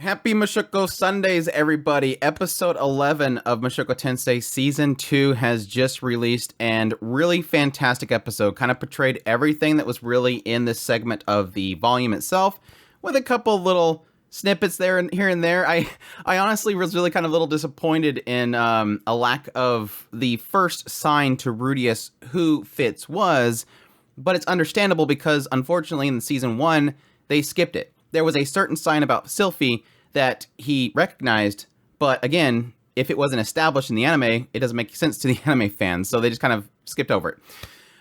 Happy Mushoku Sundays, everybody. Episode 11 of Mushoku Tensei Season 2 has just released, and really fantastic episode. Kind of portrayed everything that was really in this segment of the volume itself, with a couple little snippets there and here and there. I honestly was really kind of a little disappointed in a lack of the first sign to Rudeus who Fitz was, but it's understandable because, unfortunately, in Season 1, they skipped it. There was a certain sign about Sylphie that he recognized, but again, if it wasn't established in the anime, it doesn't make sense to the anime fans, so they just kind of skipped over it.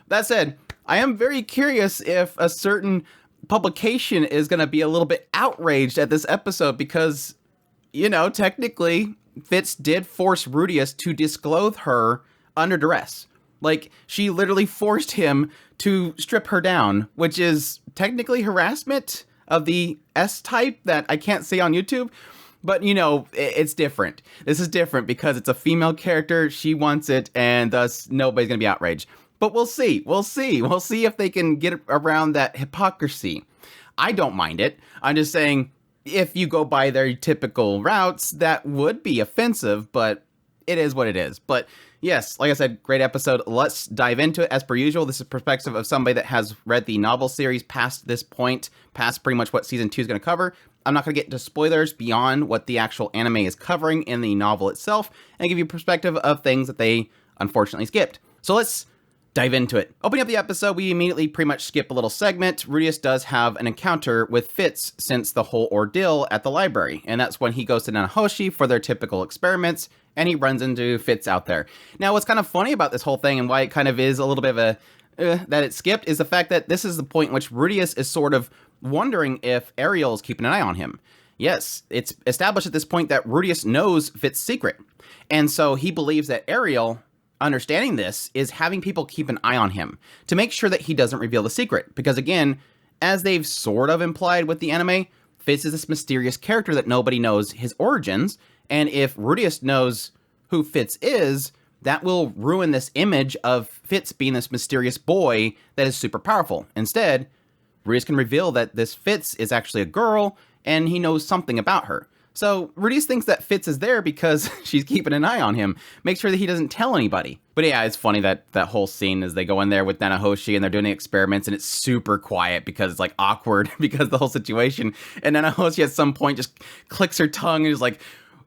That said, I am very curious if a certain publication is going to be a little bit outraged at this episode because, you know, technically, Fitz did force Rudeus to disclothe her under duress. Like, she literally forced him to strip her down, which is technically harassment of the S-type that I can't say on YouTube. But, you know, it's different. This is different because it's a female character. She wants it, and thus nobody's going to be outraged. But we'll see. We'll see. We'll see if they can get around that hypocrisy. I don't mind it. I'm just saying, if you go by their typical routes, that would be offensive, but it is what it is. But yes, like I said, great episode. Let's dive into it. As per usual, this is perspective of somebody that has read the novel series past this point, past pretty much what Season 2 is going to cover. I'm not going to get into spoilers beyond what the actual anime is covering in the novel itself, and give you a perspective of things that they unfortunately skipped. So let's dive into it. Opening up the episode, we immediately pretty much skip a little segment. Rudeus does have an encounter with Fitz since the whole ordeal at the library, and that's when he goes to Nanahoshi for their typical experiments, and he runs into Fitz out there. Now, what's kind of funny about this whole thing, and why it kind of is a little bit of a that it skipped, is the fact that this is the point in which Rudeus is sort of wondering if Ariel is keeping an eye on him. Yes, it's established at this point that Rudeus knows Fitz's secret, and so he believes that Ariel, understanding this, is having people keep an eye on him to make sure that he doesn't reveal the secret. Because again, as they've sort of implied with the anime, Fitz is this mysterious character that nobody knows his origins, and if Rudeus knows who Fitz is, that will ruin this image of Fitz being this mysterious boy that is super powerful. Instead, Rudeus can reveal that this Fitz is actually a girl, and he knows something about her. So Rudeus thinks that Fitz is there because she's keeping an eye on him. Make sure that he doesn't tell anybody. But yeah, it's funny that whole scene as they go in there with Nanahoshi and they're doing the experiments and it's super quiet because it's like awkward because of the whole situation. And Nanahoshi at some point just clicks her tongue and is like,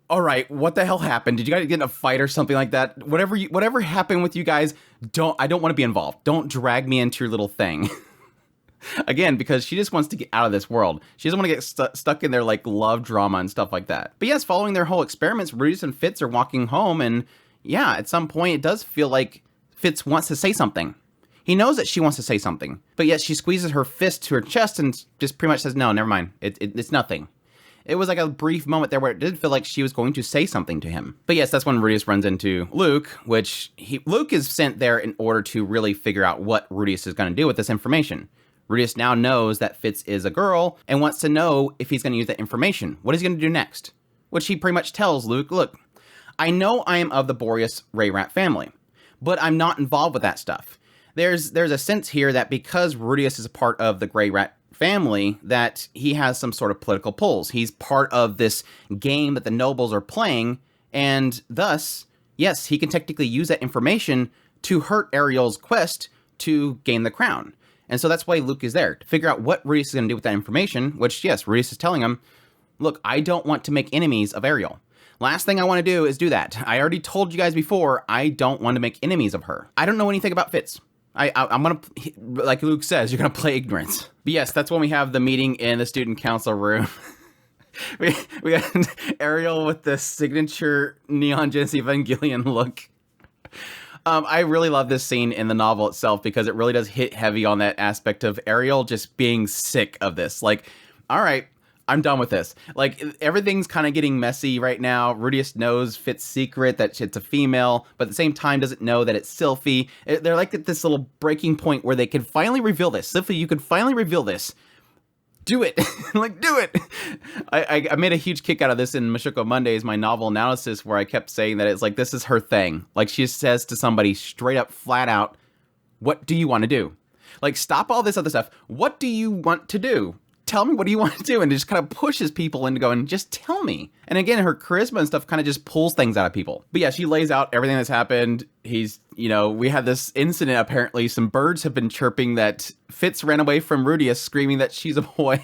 all right, what the hell happened? Did you guys get in a fight or something like that? Whatever happened with you guys, I don't want to be involved. Don't drag me into your little thing. Again, because she just wants to get out of this world. She doesn't want to get stuck in their like love drama and stuff like that. But yes, following their whole experiments, Rudeus and Fitz are walking home, and yeah, at some point it does feel like Fitz wants to say something. He knows that she wants to say something, but yet she squeezes her fist to her chest and just pretty much says, no, never mind. It's nothing. It was like a brief moment there where it did feel like she was going to say something to him. But yes, that's when Rudeus runs into Luke, which Luke is sent there in order to really figure out what Rudeus is going to do with this information. Rudeus now knows that Fitz is a girl and wants to know if he's going to use that information. What is he going to do next? Which he pretty much tells Luke, look, I know I am of the Boreas Ray Rat family, but I'm not involved with that stuff. There's a sense here that because Rudeus is a part of the Grey Rat family, that he has some sort of political pulls. He's part of this game that the nobles are playing, and thus, yes, he can technically use that information to hurt Ariel's quest to gain the crown. And so that's why Luke is there, to figure out what Rudeus is going to do with that information, which, yes, Rudeus is telling him, look, I don't want to make enemies of Ariel. Last thing I want to do is do that. I already told you guys before, I don't want to make enemies of her. I don't know anything about Fitz. I'm going to, like Luke says, you're going to play ignorance. But yes, that's when we have the meeting in the student council room. we got Ariel with the signature Neon Genesis Evangelion look. I really love this scene in the novel itself because it really does hit heavy on that aspect of Ariel just being sick of this. Like, all right, I'm done with this. Like, everything's kind of getting messy right now. Rudeus knows Fitz's secret, that it's a female, but at the same time doesn't know that it's Sylphie. They're like at this little breaking point where they can finally reveal this. Sylphie, you can finally reveal this. Do it. Like, do it. I made a huge kick out of this in Mushoku Mondays, my novel analysis, where I kept saying that it's like, this is her thing. Like, she says to somebody straight up, flat out, what do you want to do? Like, stop all this other stuff. What do you want to do? tell me, what do you want to do? And it just kind of pushes people into going, just tell me. And again, her charisma and stuff kind of just pulls things out of people. But yeah, she lays out everything that's happened. We had this incident, apparently some birds have been chirping that Fitz ran away from Rudeus screaming that she's a boy.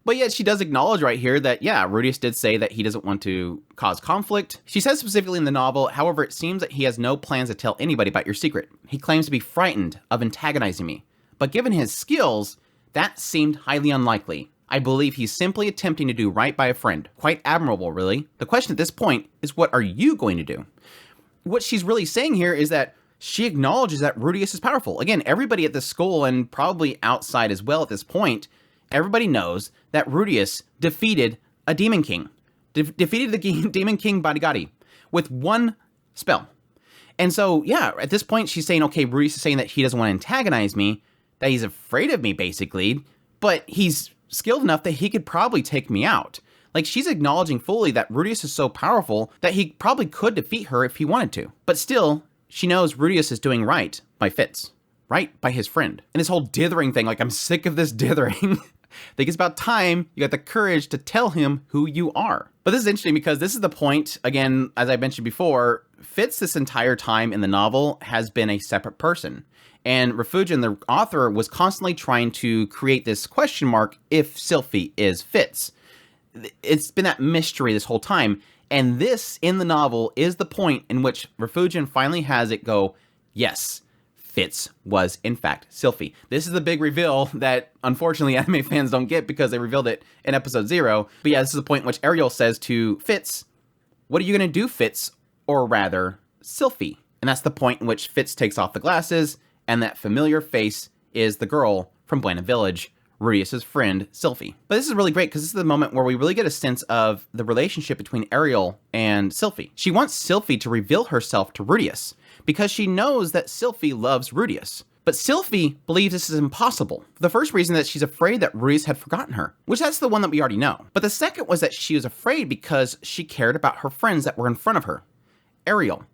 But yet she does acknowledge right here that, yeah, Rudeus did say that he doesn't want to cause conflict. She says specifically in the novel, however, it seems that he has no plans to tell anybody about your secret. He claims to be frightened of antagonizing me. But given his skills, that seemed highly unlikely. I believe he's simply attempting to do right by a friend. Quite admirable, really. The question at this point is, what are you going to do? What she's really saying here is that she acknowledges that Rudeus is powerful. Again, everybody at the school and probably outside as well at this point, everybody knows that Rudeus defeated a Demon King. Defeated the Demon King Bodigadi with one spell. And so, yeah, at this point, she's saying, okay, Rudeus is saying that he doesn't want to antagonize me, that he's afraid of me, basically, but he's skilled enough that he could probably take me out. Like, she's acknowledging fully that Rudeus is so powerful that he probably could defeat her if he wanted to. But still, she knows Rudeus is doing right by Fitz. Right by his friend. And this whole dithering thing, like, I'm sick of this dithering. I think it's about time you got the courage to tell him who you are. But this is interesting because this is the point, again, as I mentioned before, Fitz this entire time in the novel has been a separate person. And Refugin, the author, was constantly trying to create this question mark if Sylphie is Fitz. It's been that mystery this whole time. And this, in the novel, is the point in which Refugin finally has it go, yes, Fitz was, in fact, Sylphie. This is the big reveal that, unfortunately, anime fans don't get because they revealed it in episode 0. But yeah, this is the point in which Ariel says to Fitz, what are you going to do, Fitz? Or rather, Sylphie. And that's the point in which Fitz takes off the glasses, and that familiar face is the girl from Buena Village, Rudeus' friend, Sylphie. But this is really great because this is the moment where we really get a sense of the relationship between Ariel and Sylphie. She wants Sylphie to reveal herself to Rudeus because she knows that Sylphie loves Rudeus. But Sylphie believes this is impossible. The first reason that she's afraid that Rudeus had forgotten her, which that's the one that we already know. But the second was that she was afraid because she cared about her friends that were in front of her. Ariel,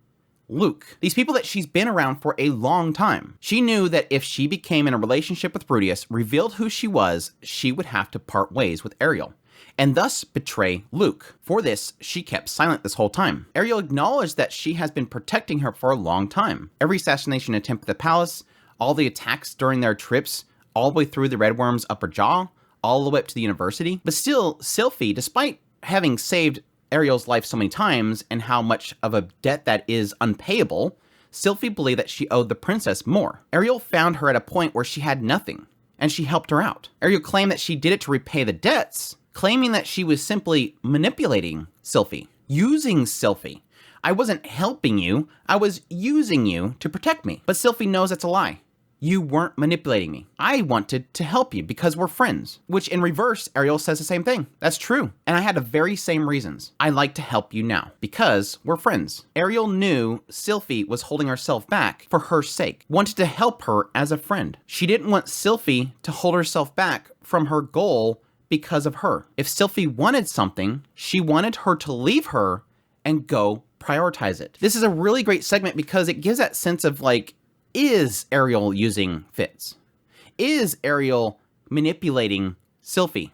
Luke, these people that she's been around for a long time. She knew that if she became in a relationship with Rudeus, revealed who she was, she would have to part ways with Ariel, and thus betray Luke. For this, she kept silent this whole time. Ariel acknowledged that she has been protecting her for a long time. Every assassination attempt at the palace, all the attacks during their trips, all the way through the Red Worm's upper jaw, all the way up to the university. But still, Sylphie, despite having saved Ariel's life so many times and how much of a debt that is unpayable, Sylphie believed that she owed the princess more. Ariel found her at a point where she had nothing, and she helped her out. Ariel claimed that she did it to repay the debts, claiming that she was simply manipulating Sylphie, using Sylphie. I wasn't helping you, I was using you to protect me. But Sylphie knows that's a lie. You weren't manipulating me. I wanted to help you because we're friends. Which in reverse, Ariel says the same thing. That's true. And I had the very same reasons. I like to help you now because we're friends. Ariel knew Sylphie was holding herself back for her sake, wanted to help her as a friend. She didn't want Sylphie to hold herself back from her goal because of her. If Sylphie wanted something, she wanted her to leave her and go prioritize it. This is a really great segment because it gives that sense of like, is Ariel using Fitz? Is Ariel manipulating Sylphie?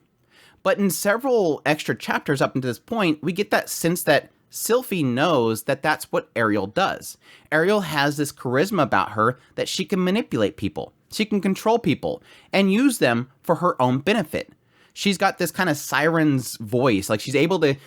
But in several extra chapters up until this point, we get that sense that Sylphie knows that that's what Ariel does. Ariel has this charisma about her that she can manipulate people. She can control people and use them for her own benefit. She's got this kind of siren's voice, like she's able to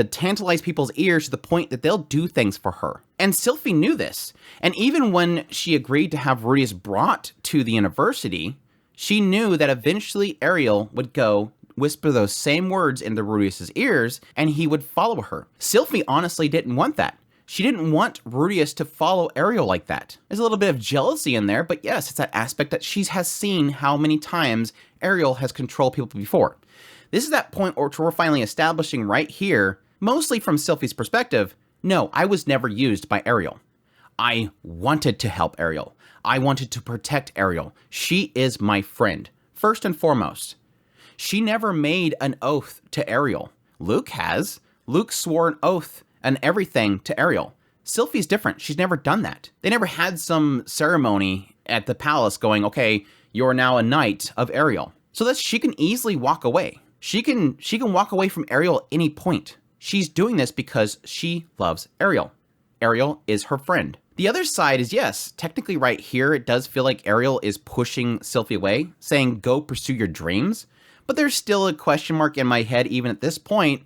tantalize people's ears to the point that they'll do things for her. And Sylphie knew this. And even when she agreed to have Rudeus brought to the university, she knew that eventually Ariel would go whisper those same words into Rudeus's ears and he would follow her. Sylphie honestly didn't want that. She didn't want Rudeus to follow Ariel like that. There's a little bit of jealousy in there, but yes, it's that aspect that she has seen how many times Ariel has controlled people before. This is that point where we're finally establishing right here, mostly from Sylphie's perspective, no, I was never used by Ariel. I wanted to help Ariel. I wanted to protect Ariel. She is my friend, first and foremost. She never made an oath to Ariel. Luke has. Luke swore an oath and everything to Ariel. Sylphie's different. She's never done that. They never had some ceremony at the palace going, okay, you're now a knight of Ariel. so that she can easily walk away. She can walk away from Ariel at any point. She's doing this because she loves Ariel. Ariel is her friend. The other side is, yes, technically right here, it does feel like Ariel is pushing Sylphie away, saying, go pursue your dreams. But there's still a question mark in my head, even at this point.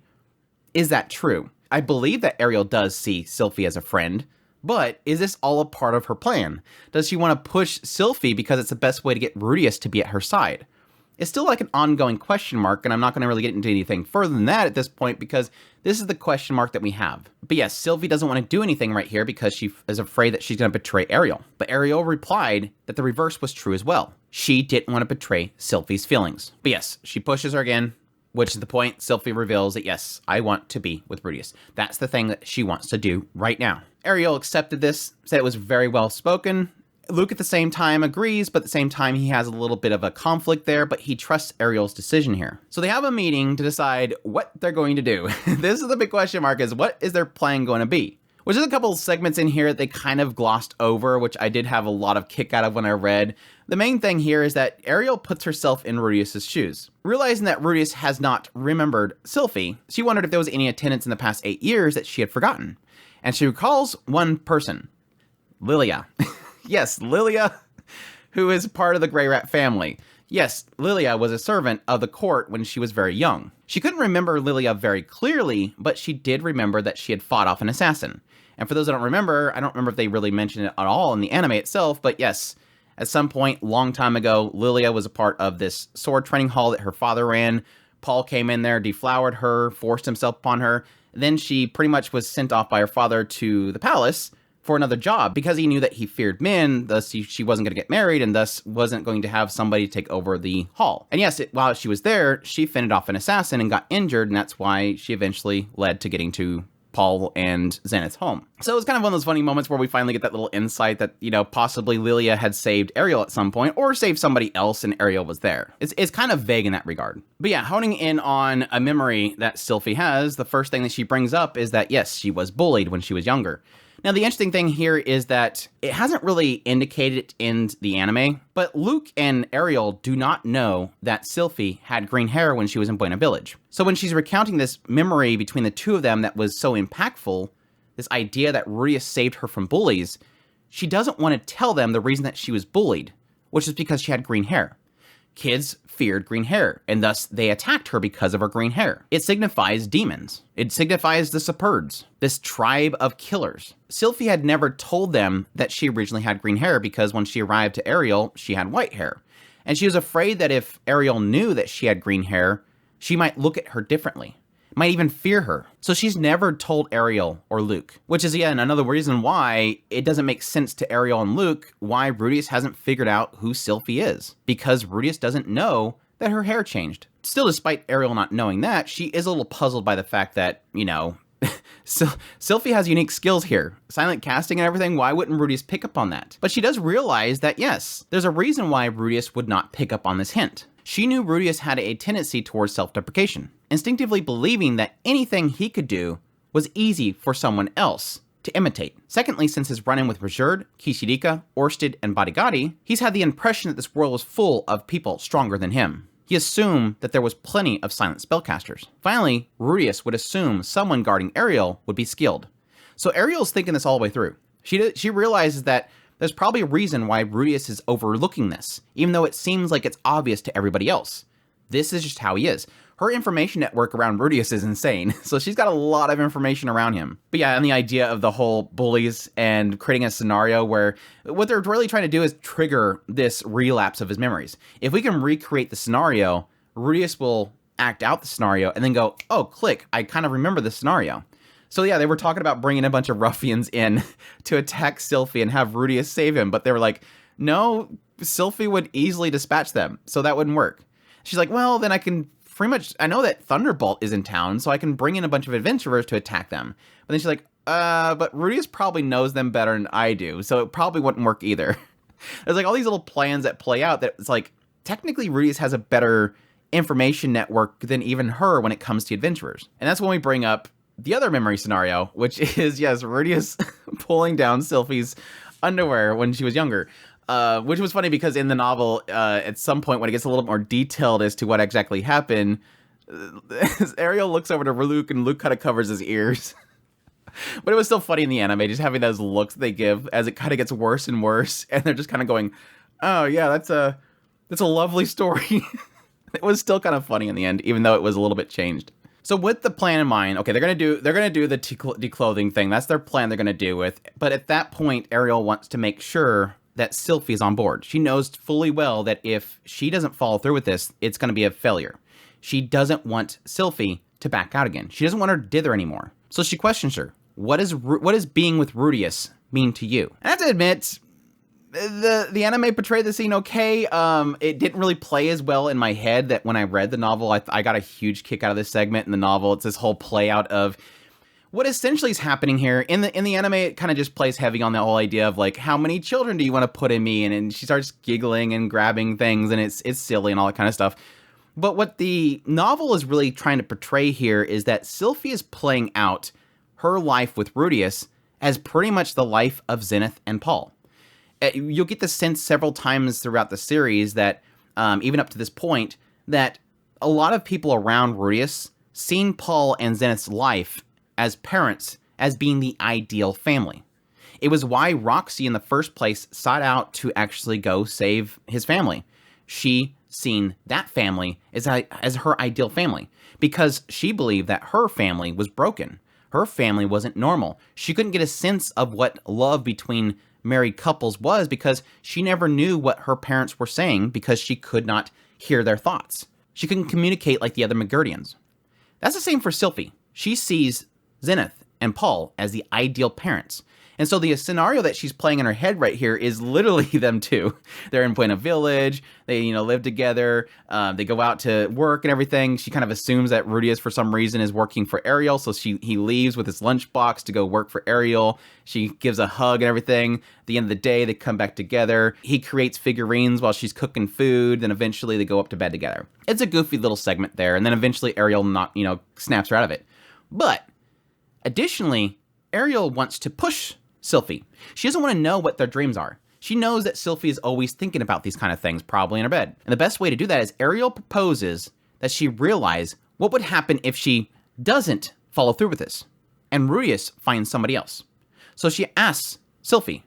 Is that true? I believe that Ariel does see Sylphie as a friend, but is this all a part of her plan? Does she want to push Sylphie because it's the best way to get Rudeus to be at her side? It's still like an ongoing question mark, and I'm not going to really get into anything further than that at this point because this is the question mark that we have. But yes, Sylphie doesn't want to do anything right here because she is afraid that she's going to betray Ariel. But Ariel replied that the reverse was true as well. She didn't want to betray Sylphie's feelings. But yes, she pushes her again, which is the point. Sylphie reveals that, yes, I want to be with Rudeus. That's the thing that she wants to do right now. Ariel accepted this, said it was very well spoken. Luke at the same time agrees, but at the same time he has a little bit of a conflict there, but he trusts Ariel's decision here. So they have a meeting to decide what they're going to do. This is the big question mark, is what is their plan going to be? Which is a couple of segments in here that they kind of glossed over, which I did have a lot of kick out of when I read. The main thing here is that Ariel puts herself in Rudeus' shoes. Realizing that Rudeus has not remembered Sylphie, she wondered if there was any attendance in the past 8 years that she had forgotten. And she recalls one person, Lilia. Yes, Lilia, who is part of the Grey Rat family. Yes, Lilia was a servant of the court when she was very young. She couldn't remember Lilia very clearly, but she did remember that she had fought off an assassin. And for those that don't remember, I don't remember if they really mentioned it at all in the anime itself, but yes, at some point, long time ago, Lilia was a part of this sword training hall that her father ran. Paul came in there, deflowered her, forced himself upon her. Then she pretty much was sent off by her father to the palace for another job because he knew that he feared men, thus she wasn't going to get married and thus wasn't going to have somebody take over the hall. And yes, while she was there, she fended off an assassin and got injured, and that's why she eventually led to getting to Paul and Zenith's home. So it was kind of one of those funny moments where we finally get that little insight that, you know, possibly Lilia had saved Ariel at some point or saved somebody else and Ariel was there. It's kind of vague in that regard. But yeah, honing in on a memory that Sylphie has, the first thing that she brings up is that, yes, she was bullied when she was younger. Now, the interesting thing here is that it hasn't really indicated in the anime, but Luke and Ariel do not know that Sylphie had green hair when she was in Buena Village. So when she's recounting this memory between the two of them that was so impactful, this idea that Rudeus saved her from bullies, she doesn't want to tell them the reason that she was bullied, which is because she had green hair. Kids feared green hair, and thus they attacked her because of her green hair. It signifies demons. It signifies the Superds, this tribe of killers. Sylphie had never told them that she originally had green hair because when she arrived to Ariel, she had white hair. And she was afraid that if Ariel knew that she had green hair, she might look at her differently, might even fear her. So she's never told Ariel or Luke, which is, again, another reason why it doesn't make sense to Ariel and Luke why Rudeus hasn't figured out who Sylphie is, because Rudeus doesn't know that her hair changed. Still, despite Ariel not knowing that, she is a little puzzled by the fact that, you know, Sylphie has unique skills here. Silent casting and everything, why wouldn't Rudeus pick up on that? But she does realize that, yes, there's a reason why Rudeus would not pick up on this hint. She knew Rudeus had a tendency towards self-deprecation, instinctively believing that anything he could do was easy for someone else to imitate. Secondly, since his run-in with Rajerd, Kishirika, Orsted, and Bodigadi, he's had the impression that this world was full of people stronger than him. He assumed that there was plenty of silent spellcasters. Finally, Rudeus would assume someone guarding Ariel would be skilled. So Ariel's thinking this all the way through. She realizes that there's probably a reason why Rudeus is overlooking this, even though it seems like it's obvious to everybody else. This is just how he is. Her information network around Rudeus is insane, so she's got a lot of information around him. But yeah, and the idea of the whole bullies and creating a scenario where what they're really trying to do is trigger this relapse of his memories. If we can recreate the scenario, Rudeus will act out the scenario and then go, oh, click, I kind of remember the scenario. So yeah, they were talking about bringing a bunch of ruffians in to attack Sylphie and have Rudeus save him, but they were like, no, Sylphie would easily dispatch them, so that wouldn't work. She's like, well, then I can pretty much, I know that Thunderbolt is in town, so I can bring in a bunch of adventurers to attack them. But then she's like, but Rudeus probably knows them better than I do, so it probably wouldn't work either. There's like all these little plans that play out that it's like, technically Rudeus has a better information network than even her when it comes to adventurers. And that's when we bring up the other memory scenario, which is, yes, Rudeus pulling down Sylphie's underwear when she was younger. Which was funny because in the novel, at some point when it gets a little more detailed as to what exactly happened, Ariel looks over to Luke and Luke kind of covers his ears. But it was still funny in the anime, just having those looks they give as it kind of gets worse and worse, and they're just kind of going, "Oh yeah, that's a lovely story." It was still kind of funny in the end, even though it was a little bit changed. So with the plan in mind, okay, they're gonna do the declothing thing. That's their plan. They're gonna do with. But at that point, Ariel wants to make sure that Sylphie is on board. She knows fully well that if she doesn't follow through with this, it's gonna be a failure. She doesn't want Sylphie to back out again. She doesn't want her dither anymore. So she questions her. What does being with Rudeus mean to you? And I have to admit, the anime portrayed the scene okay. It didn't really play as well in my head that when I read the novel, I got a huge kick out of this segment in the novel. It's this whole play out of what essentially is happening here. In the anime, it kind of just plays heavy on the whole idea of like, how many children do you want to put in me? And she starts giggling and grabbing things, and it's silly and all that kind of stuff. But what the novel is really trying to portray here is that Sylphie is playing out her life with Rudeus as pretty much the life of Zenith and Paul. You'll get the sense several times throughout the series that, even up to this point, that a lot of people around Rudeus seen Paul and Zenith's life as parents as being the ideal family. It was why Roxy in the first place sought out to actually go save his family. She seen that family as her ideal family because she believed that her family was broken. Her family wasn't normal. She couldn't get a sense of what love between married couples was because she never knew what her parents were saying because she could not hear their thoughts. She couldn't communicate like the other Magurdians. That's the same for Sylphie. She sees Zenith and Paul as the ideal parents. And so the scenario that she's playing in her head right here is literally them two. They're in Buena Village. They, live together. They go out to work and everything. She kind of assumes that Rudeus, for some reason, is working for Ariel. So he leaves with his lunchbox to go work for Ariel. She gives a hug and everything. At the end of the day, they come back together. He creates figurines while she's cooking food. Then eventually they go up to bed together. It's a goofy little segment there. And then eventually Ariel snaps her out of it. But additionally, Ariel wants to push Sylphie. She doesn't want to know what their dreams are. She knows that Sylphie is always thinking about these kind of things, probably in her bed. And the best way to do that is Ariel proposes that she realize what would happen if she doesn't follow through with this, and Rudeus finds somebody else. So she asks Sylphie,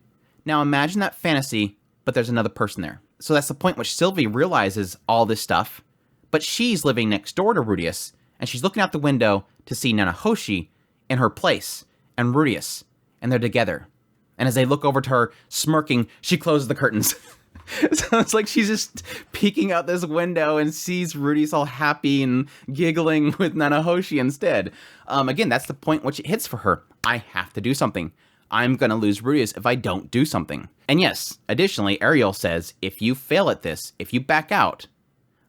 now imagine that fantasy, but there's another person there. So that's the point which Sylphie realizes all this stuff, but she's living next door to Rudeus, and she's looking out the window to see Nanahoshi in her place, and Rudeus, and they're together. And as they look over to her, smirking, she closes the curtains. So it's like she's just peeking out this window and sees Rudeus all happy and giggling with Nanahoshi instead. Again, that's the point which it hits for her. I have to do something. I'm going to lose Rudeus if I don't do something. And yes, additionally, Ariel says, if you fail at this, if you back out,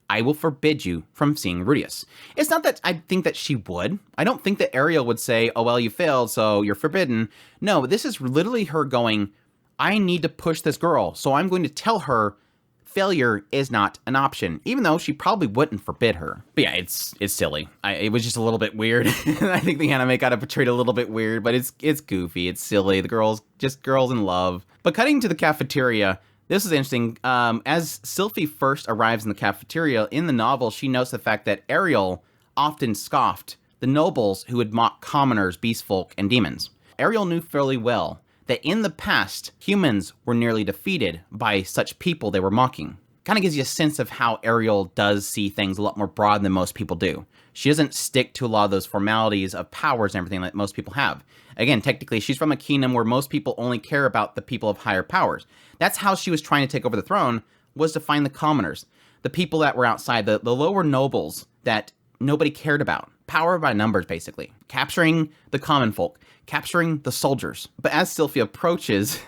I will forbid you from seeing Rudeus. It's not that I think that she would. I don't think that Ariel would say, oh, well, you failed, so you're forbidden. No, this is literally her going, I need to push this girl, so I'm going to tell her failure is not an option, even though she probably wouldn't forbid her. But yeah, it's silly. It was just a little bit weird. I think the anime got it portrayed a little bit weird, but it's goofy, it's silly. The girls in love. But cutting to the cafeteria, this is interesting. As Sylphie first arrives in the cafeteria, in the novel, she notes the fact that Ariel often scoffed the nobles who would mock commoners, beastfolk, and demons. Ariel knew fairly well that in the past, humans were nearly defeated by such people they were mocking. Kind of gives you a sense of how Ariel does see things a lot more broad than most people do. She doesn't stick to a lot of those formalities of powers and everything that most people have. Again, technically, she's from a kingdom where most people only care about the people of higher powers. That's how she was trying to take over the throne, was to find the commoners, the people that were outside, the lower nobles that nobody cared about. Power by numbers, basically. Capturing the common folk, capturing the soldiers. But as Sylphie approaches,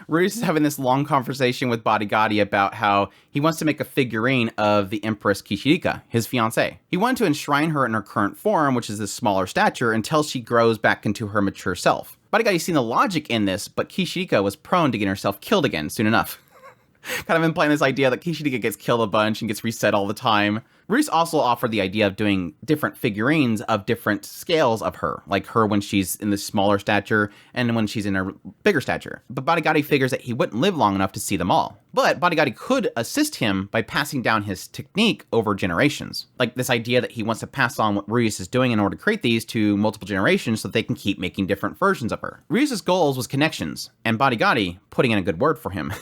Rudeus is having this long conversation with Bodigadi about how he wants to make a figurine of the Empress Kishirika, his fiancée. He wanted to enshrine her in her current form, which is this smaller stature, until she grows back into her mature self. Bodigadi's seen the logic in this, but Kishirika was prone to getting herself killed again soon enough. kind of implying this idea that Kishidiga gets killed a bunch and gets reset all the time. Rudeus also offered the idea of doing different figurines of different scales of her, like her when she's in the smaller stature and when she's in her bigger stature. But Bodyguardi figures that he wouldn't live long enough to see them all. But Bodyguardi could assist him by passing down his technique over generations. Like this idea that he wants to pass on what Rudeus is doing in order to create these to multiple generations so that they can keep making different versions of her. Rudeus' goals was connections, and Bodyguardi putting in a good word for him.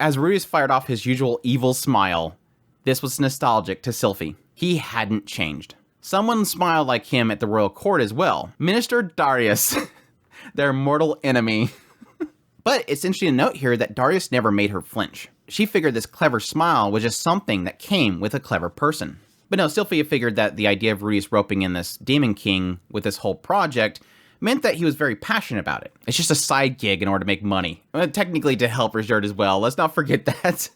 As Rudeus fired off his usual evil smile, this was nostalgic to Sylphie. He hadn't changed. Someone smiled like him at the royal court as well. Minister Darius, their mortal enemy. But it's interesting to note here that Darius never made her flinch. She figured this clever smile was just something that came with a clever person. But no, Sylphie figured that the idea of Rudeus roping in this Demon King with this whole project meant that he was very passionate about it. It's just a side gig in order to make money. Technically to help Richard as well, let's not forget that.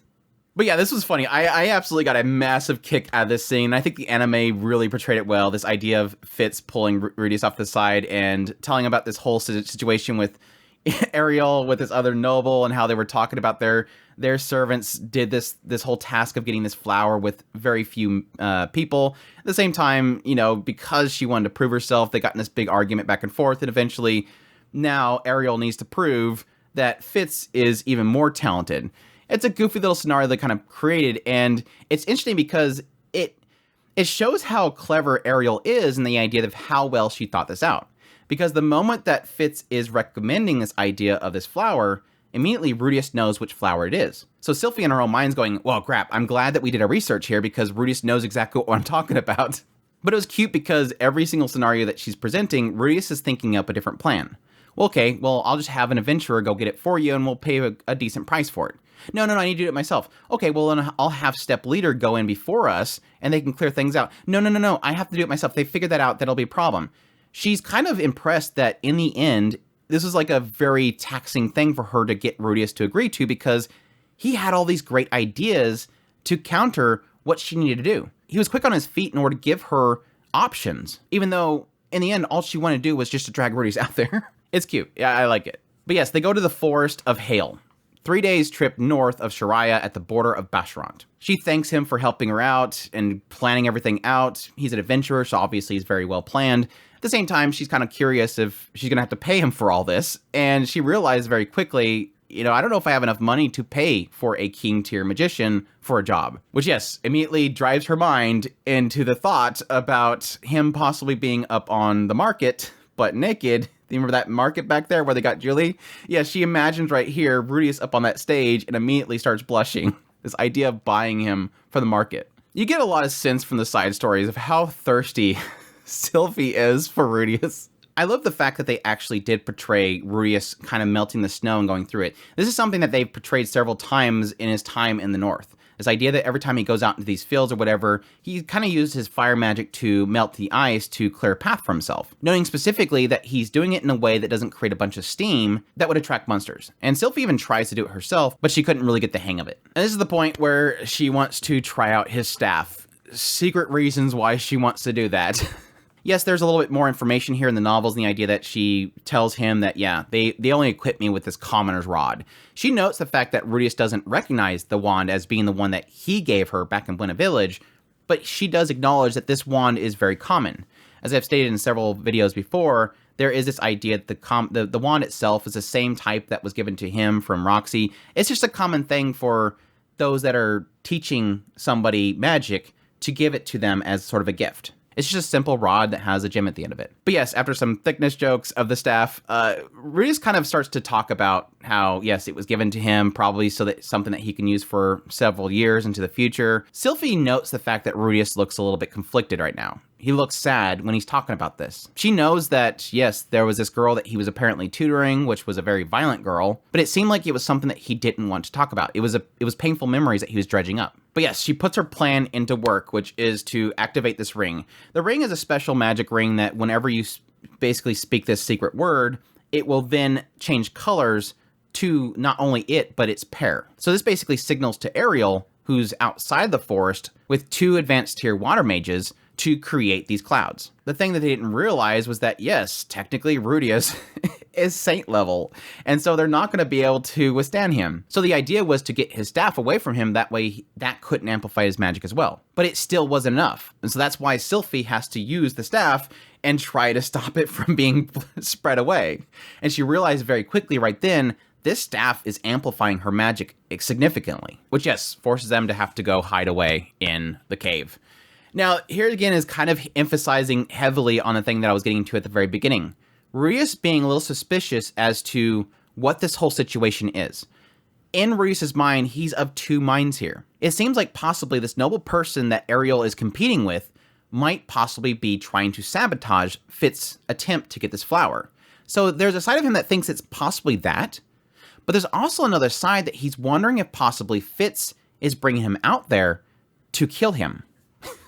But yeah, this was funny. I absolutely got a massive kick out of this scene. I think the anime really portrayed it well. This idea of Fitz pulling Rudeus off the side and telling about this whole situation with Ariel with this other noble and how they were talking about their servants did this whole task of getting this flower with very few people. At the same time, you know, because she wanted to prove herself, they got in this big argument back and forth, and eventually now Ariel needs to prove that Fitz is even more talented. It's a goofy little scenario they kind of created, and it's interesting because it shows how clever Ariel is in the idea of how well she thought this out. Because the moment that Fitz is recommending this idea of this flower, immediately Rudeus knows which flower it is. So Sylphie in her own mind's going, well, crap, I'm glad that we did our research here because Rudeus knows exactly what I'm talking about. But it was cute because every single scenario that she's presenting, Rudeus is thinking up a different plan. Well, okay, well, I'll just have an adventurer go get it for you and we'll pay a decent price for it. No, I need to do it myself. Okay, well, then I'll have Step Leader go in before us and they can clear things out. No, I have to do it myself. They figured that out. That'll be a problem. She's kind of impressed that in the end, this is like a very taxing thing for her to get Rudeus to agree to because he had all these great ideas to counter what she needed to do. He was quick on his feet in order to give her options, even though in the end, all she wanted to do was just to drag Rudeus out there. It's cute. Yeah, I like it. But yes, they go to the Forest of Hail. 3 days trip north of Shariah at the border of Basharant. She thanks him for helping her out and planning everything out. He's an adventurer, so obviously he's very well planned. At the same time, she's kind of curious if she's going to have to pay him for all this. And she realized very quickly, you know, I don't know if I have enough money to pay for a king tier magician for a job. Which, yes, immediately drives her mind into the thought about him possibly being up on the market, but naked. Do you remember that market back there where they got Julie? Yeah, she imagines right here Rudeus up on that stage and immediately starts blushing. This idea of buying him for the market. You get a lot of sense from the side stories of how thirsty Sylphie is for Rudeus. I love the fact that they actually did portray Rudeus kind of melting the snow and going through it. This is something that they've portrayed several times in his time in the North. This idea that every time he goes out into these fields or whatever, he kind of used his fire magic to melt the ice to clear a path for himself. Knowing specifically that he's doing it in a way that doesn't create a bunch of steam that would attract monsters. And Sylphie even tries to do it herself, but she couldn't really get the hang of it. And this is the point where she wants to try out his staff. Secret reasons why she wants to do that. Yes, there's a little bit more information here in the novels, and the idea that she tells him that, yeah, they only equip me with this commoner's rod. She notes the fact that Rudeus doesn't recognize the wand as being the one that he gave her back in Buena Village, but she does acknowledge that this wand is very common. As I've stated in several videos before, there is this idea that the wand itself is the same type that was given to him from Roxy. It's just a common thing for those that are teaching somebody magic to give it to them as sort of a gift. It's just a simple rod that has a gem at the end of it. But yes, after some thickness jokes of the staff, Rudeus kind of starts to talk about how, yes, it was given to him probably so that something that he can use for several years into the future. Sylphie notes the fact that Rudeus looks a little bit conflicted right now. He looks sad when he's talking about this. She knows that, yes, there was this girl that he was apparently tutoring, which was a very violent girl, but it seemed like it was something that he didn't want to talk about. It was painful memories that he was dredging up. But yes, she puts her plan into work, which is to activate this ring. The ring is a special magic ring that whenever you basically speak this secret word, it will then change colors to not only it, but its pair. So this basically signals to Ariel, who's outside the forest with 2 advanced tier water mages, to create these clouds. The thing that they didn't realize was that, yes, technically Rudeus is saint level, and so they're not going to be able to withstand him. So the idea was to get his staff away from him, that way that couldn't amplify his magic as well. But it still wasn't enough, and so that's why Sylphie has to use the staff and try to stop it from being spread away. And she realized very quickly right then, this staff is amplifying her magic significantly, which, yes, forces them to have to go hide away in the cave. Now, here again is kind of emphasizing heavily on the thing that I was getting to at the very beginning. Rudeus being a little suspicious as to what this whole situation is. In Rudeus's mind, he's of two minds here. It seems like possibly this noble person that Ariel is competing with might possibly be trying to sabotage Fitz's attempt to get this flower. So there's a side of him that thinks it's possibly that, but there's also another side that he's wondering if possibly Fitz is bringing him out there to kill him.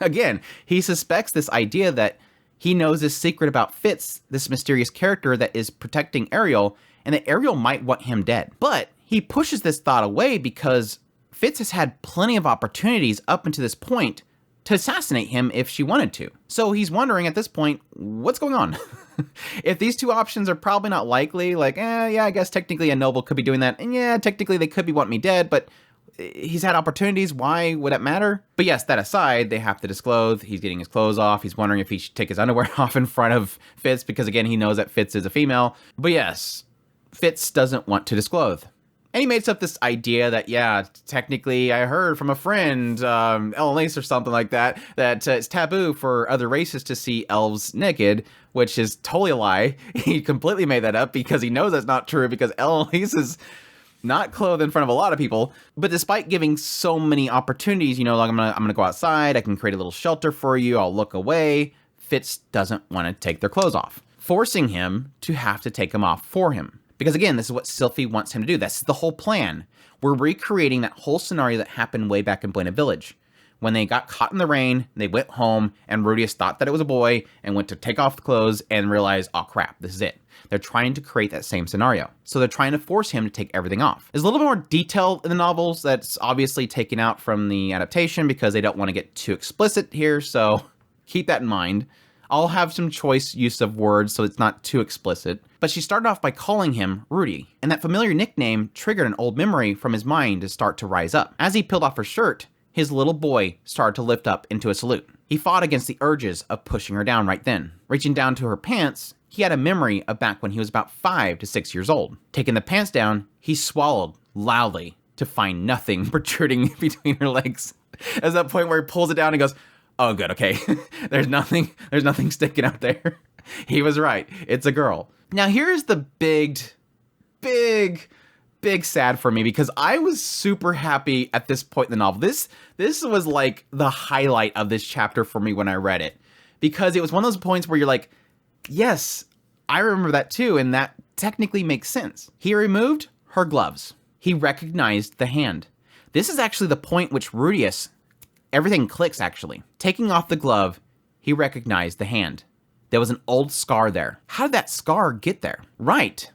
Again, he suspects this idea that he knows this secret about Fitz, this mysterious character that is protecting Ariel, and that Ariel might want him dead. But he pushes this thought away because Fitz has had plenty of opportunities up until this point to assassinate him if she wanted to. So he's wondering at this point, what's going on? If these two options are probably not likely, like, yeah, I guess technically a noble could be doing that, and yeah, technically they could be wanting me dead, but he's had opportunities, why would it matter? But yes, that aside, they have to disclothe, he's getting his clothes off, he's wondering if he should take his underwear off in front of Fitz, because again, he knows that Fitz is a female. But yes, Fitz doesn't want to disclothe. And he makes up this idea that, yeah, technically I heard from a friend, Elise or something like that, that it's taboo for other races to see elves naked, which is totally a lie. He completely made that up because he knows that's not true, because Elise is not clothed in front of a lot of people. But despite giving so many opportunities, you know, like I'm gonna go outside, I can create a little shelter for you, I'll look away, Fitz doesn't want to take their clothes off, forcing him to have to take them off for him. Because again, this is what Sylphie wants him to do. That's the whole plan. We're recreating that whole scenario that happened way back in Buena Village. When they got caught in the rain, they went home, and Rudeus thought that it was a boy, and went to take off the clothes, and realized, oh crap, this is it. They're trying to create that same scenario. So they're trying to force him to take everything off. There's a little bit more detail in the novels that's obviously taken out from the adaptation, because they don't want to get too explicit here, so keep that in mind. I'll have some choice use of words so it's not too explicit. But she started off by calling him Rudy, and that familiar nickname triggered an old memory from his mind to start to rise up. As he peeled off her shirt, his little boy started to lift up into a salute. He fought against the urges of pushing her down right then. Reaching down to her pants, he had a memory of back when he was about 5 to 6 years old. Taking the pants down, he swallowed loudly to find nothing protruding between her legs. At that point where he pulls it down and goes, oh, good, okay. There's nothing sticking out there. He was right. It's a girl. Now, here's the big sad for me, because I was super happy at this point in the novel. This was like the highlight of this chapter for me when I read it, because it was one of those points where you're like, yes, I remember that too, and that technically makes sense. He removed her gloves. He recognized the hand. This is actually the point which Rudeus, everything clicks actually. Taking off the glove, he recognized the hand. There was an old scar there. How did that scar get there? Right.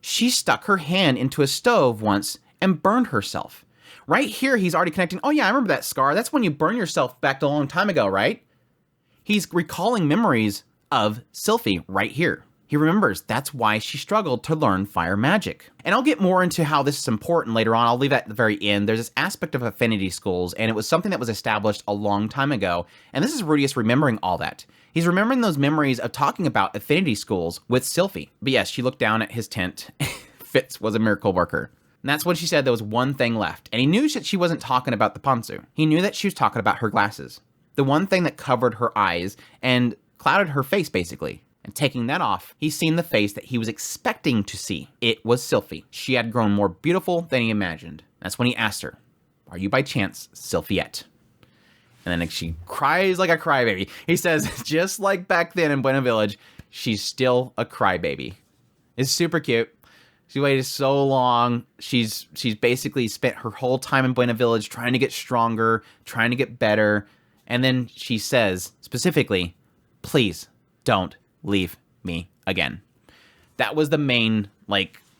She stuck her hand into a stove once and burned herself. Right here, he's already connecting. Oh yeah, I remember that scar. That's when you burn yourself back a long time ago, right? He's recalling memories of Sylphie right here. He remembers that's why she struggled to learn fire magic. And I'll get more into how this is important later on. I'll leave that at the very end. There's this aspect of affinity schools, and it was something that was established a long time ago. And this is Rudeus remembering all that. He's remembering those memories of talking about affinity schools with Sylphie. But yes, she looked down at his tent. Fitz was a miracle worker. And that's when she said there was one thing left. And he knew that she wasn't talking about the pantsu. He knew that she was talking about her glasses. The one thing that covered her eyes and clouded her face, basically. And taking that off, he's seen the face that he was expecting to see. It was Sylphie. She had grown more beautiful than he imagined. That's when he asked her, are you by chance Sylphiette? And then she cries like a crybaby. He says, just like back then in Buena Village, she's still a crybaby. It's super cute. She waited so long. She's basically spent her whole time in Buena Village trying to get stronger, trying to get better. And then she says, specifically, please don't leave me again. That was the main,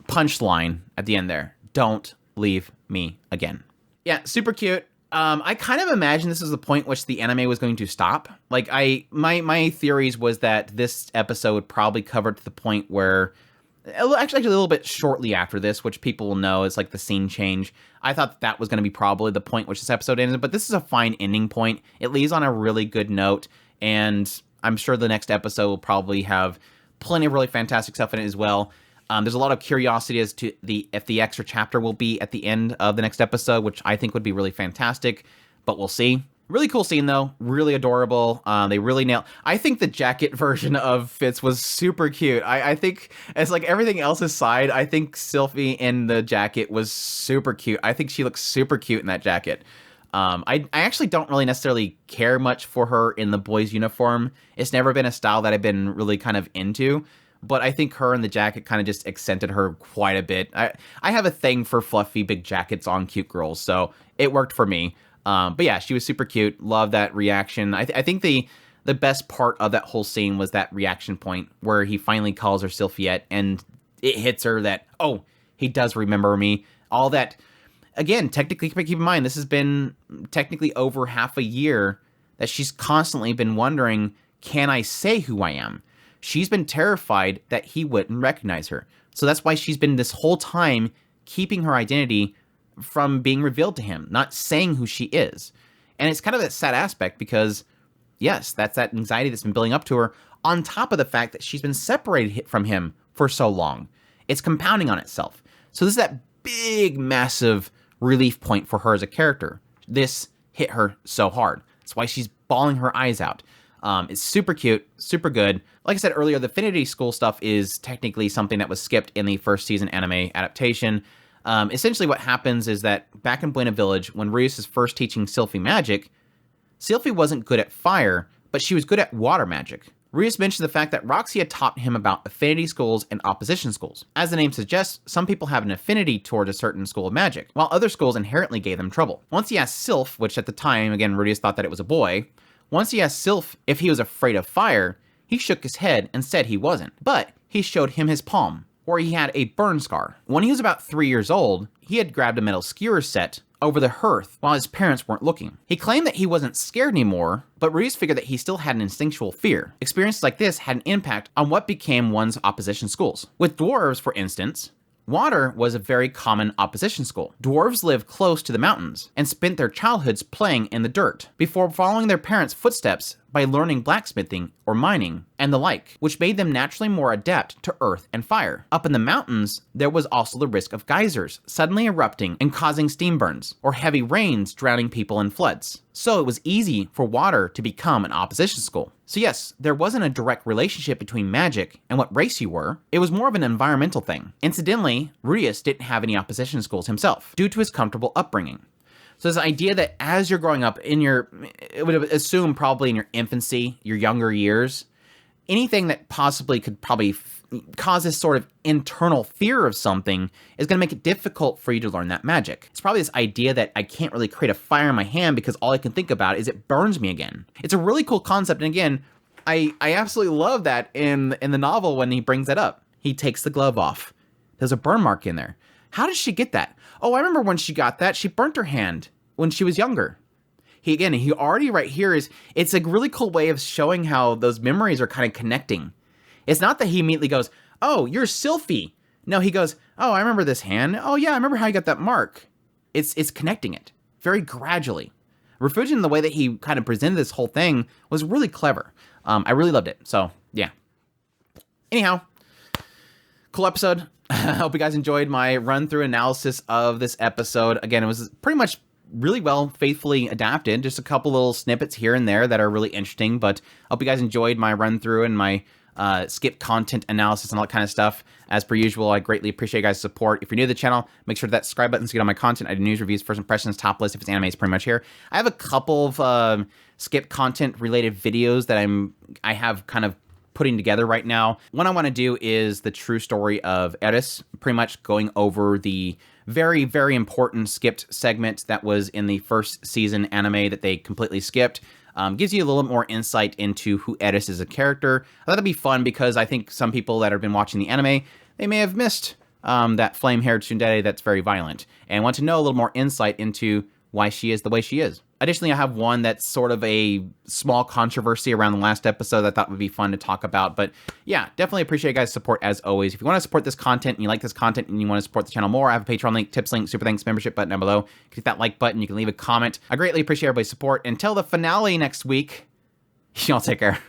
punchline at the end there. Don't leave me again. Yeah, super cute. I kind of imagine this is the point which the anime was going to stop. Like, my theories was that this episode would probably cover to the point where, actually a little bit shortly after this, which people will know is like the scene change. I thought that was going to be probably the point which this episode ended, but this is a fine ending point. It leaves on a really good note, and I'm sure the next episode will probably have plenty of really fantastic stuff in it as well. There's a lot of curiosity as to if the extra chapter will be at the end of the next episode, which I think would be really fantastic, but we'll see. Really cool scene, though. Really adorable. They really nailed... I think the jacket version of Fitz was super cute. I think, as like everything else aside, I think Sylphie in the jacket was super cute. I think she looks super cute in that jacket. I actually don't really necessarily care much for her in the boys' uniform. It's never been a style that I've been really kind of into. But I think her in the jacket kind of just accented her quite a bit. I have a thing for fluffy big jackets on cute girls, so it worked for me. But yeah, she was super cute. Love that reaction. I think the best part of that whole scene was that reaction point where he finally calls her Sylphiette, and it hits her that, oh, he does remember me. All that. Again, technically, keep in mind, this has been technically over half a year that she's constantly been wondering, can I say who I am? She's been terrified that he wouldn't recognize her. So that's why she's been this whole time keeping her identity from being revealed to him, not saying who she is. And it's kind of that sad aspect because, yes, that's that anxiety that's been building up to her, on top of the fact that she's been separated from him for so long. It's compounding on itself. So this is that big, massive relief point for her as a character. This hit her so hard. That's why she's bawling her eyes out. It's super cute, super good. Like I said earlier, the Affinity School stuff is technically something that was skipped in the first season anime adaptation. Essentially what happens is that back in Buena Village, when Rudeus is first teaching Sylphie magic, Sylphie wasn't good at fire, but she was good at water magic. Rudeus mentioned the fact that Roxy had taught him about affinity schools and opposition schools. As the name suggests, some people have an affinity towards a certain school of magic, while other schools inherently gave them trouble. Once he asked Sylph, which at the time, again, Rudeus thought that it was a boy, once he asked Sylph if he was afraid of fire, he shook his head and said he wasn't, but he showed him his palm, where he had a burn scar. When he was about 3 years old, he had grabbed a metal skewer set over the hearth while his parents weren't looking. He claimed that he wasn't scared anymore, but Rudeus figured that he still had an instinctual fear. Experiences like this had an impact on what became one's opposition schools. With dwarves, for instance, water was a very common opposition school. Dwarves lived close to the mountains and spent their childhoods playing in the dirt before following their parents' footsteps by learning blacksmithing or mining and the like, which made them naturally more adept to earth and fire. Up in the mountains, there was also the risk of geysers suddenly erupting and causing steam burns, or heavy rains drowning people in floods. So it was easy for water to become an opposition school. So yes, there wasn't a direct relationship between magic and what race you were. It was more of an environmental thing. Incidentally, Rudeus didn't have any opposition schools himself, due to his comfortable upbringing. So this idea that as you're growing up it would assume probably in your infancy, your younger years, anything that possibly could probably cause this sort of internal fear of something is going to make it difficult for you to learn that magic. It's probably this idea that I can't really create a fire in my hand because all I can think about is it burns me again. It's a really cool concept, and again, I absolutely love that in the novel when he brings that up. He takes the glove off. There's a burn mark in there. How did she get that? Oh, I remember when she got that. She burnt her hand when she was younger. He already right here it's a really cool way of showing how those memories are kind of connecting. It's not that he immediately goes, oh, you're Sylphie. No, he goes, oh, I remember this hand. Oh yeah, I remember how you got that mark. It's connecting it very gradually. Refugin, the way that he kind of presented this whole thing was really clever. I really loved it. So yeah. Anyhow, cool episode. I hope you guys enjoyed my run-through analysis of this episode. Again, it was pretty much really well, faithfully adapted. Just a couple little snippets here and there that are really interesting, but I hope you guys enjoyed my run-through and my skip content analysis and all that kind of stuff. As per usual, I greatly appreciate you guys' support. If you're new to the channel, make sure to that subscribe button to get on my content. I do news, reviews, first impressions, top list. If it's anime, it's pretty much here. I have a couple of skip content related videos that I have kind of putting together right now. One I want to do is the true story of Eris, pretty much going over the very, very important skipped segment that was in the first season anime that they completely skipped. Gives you a little more insight into who Eris is as a character. I thought that'd be fun because I think some people that have been watching the anime, they may have missed that flame-haired tsundere that's very violent and want to know a little more insight into why she is the way she is. Additionally, I have one that's sort of a small controversy around the last episode that I thought would be fun to talk about. But yeah, definitely appreciate you guys' support as always. If you want to support this content and you like this content and you want to support the channel more, I have a Patreon link, tips link, super thanks, membership button down below. Click that like button. You can leave a comment. I greatly appreciate everybody's support. Until the finale next week, y'all take care.